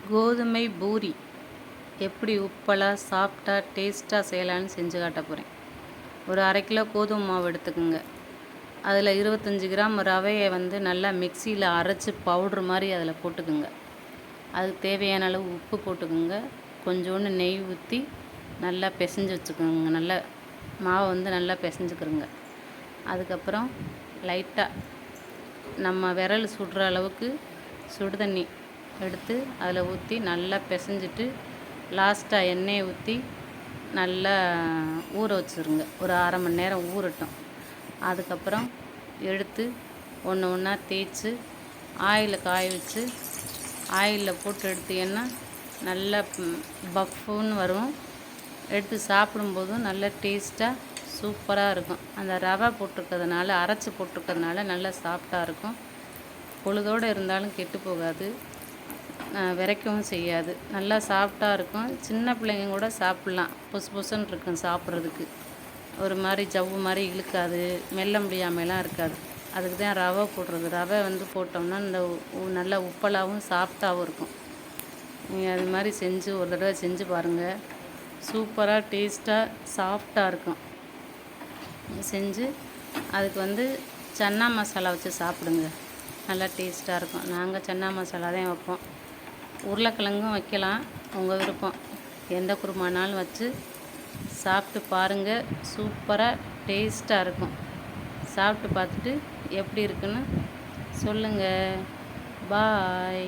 கோதுமை பூரி எப்படி உப்பலாக சாஃப்டாக டேஸ்ட்டாக செய்யலான்னு செஞ்சு காட்ட போகிறேன். ஒரு 1/2 கிலோ கோதுமை மாவு எடுத்துக்கோங்க. அதில் 25 கிராம் ரவையை நல்லா மிக்சியில் அரைச்சி பவுட்ரு மாதிரி அதில் போட்டுக்குங்க. அதுக்கு தேவையான அளவு உப்பு போட்டுக்குங்க. கொஞ்சோண்டு நெய் ஊற்றி நல்லா பிசைஞ்சு வச்சுக்கோங்க. நல்லா மாவை நல்லா பிசைஞ்சுக்கிறோங்க. அதுக்கப்புறம் லைட்டாக நம்ம விரல் சுடுற அளவுக்கு சுடு தண்ணி எடுத்து அதில் ஊற்றி நல்லா பிசைஞ்சிட்டு லாஸ்ட்டாக எண்ணெயை ஊற்றி நல்லா ஊற வச்சுருங்க. ஒரு 1/2 மணி நேரம் ஊறட்டும். அதுக்கப்புறம் எடுத்து ஒன்று ஒன்றா தேய்ச்சி ஆயிலில் காய வச்சு ஆயிலில் போட்டு எடுத்தீங்கன்னா நல்லா பஃப்புன்னு வரும். எடுத்து சாப்பிடும்போதும் நல்ல டேஸ்ட்டாக சூப்பராக இருக்கும். அந்த ரவை போட்டிருக்கிறதுனால அரைச்சி போட்டிருக்கிறதுனால நல்லா சாஃப்டாக இருக்கும். பொழுதோடு இருந்தாலும் கெட்டு போகாது, விரைக்கவும் செய்யாது. நல்லா சாஃப்டாக இருக்கும். சின்ன பிள்ளைங்க கூட சாப்பிட்லாம். பொசு பொசுன்னு இருக்கும் சாப்பிட்றதுக்கு. ஒரு மாதிரி ஜவ்வு மாதிரி இழுக்காது, மெல்ல முடியாமலாம் இருக்காது. அதுக்கு தான் ரவை போடுறது. ரவை போட்டோம்னா இந்த நல்லா உப்பலாகவும் சாஃப்டாகவும் இருக்கும். நீங்கள் அது மாதிரி செஞ்சு ஒரு தடவை செஞ்சு பாருங்கள். சூப்பராக டேஸ்ட்டாக சாஃப்டாக இருக்கும். செஞ்சு அதுக்கு சன்னா மசாலா வச்சு சாப்பிடுங்க. நல்லா டேஸ்ட்டாக இருக்கும். நாங்கள் சன்னா மசாலா தான் வைப்போம். உருளைக்கிழங்கும் வைக்கலாம், உங்கள் விருப்பம். எந்த குருமானாலும் வச்சு சாப்பிட்டு பாருங்கள். சூப்பராக டேஸ்ட்டாக இருக்கும். சாப்பிட்டு பார்த்துட்டு எப்படி இருக்குன்னு சொல்லுங்கள். பாய்.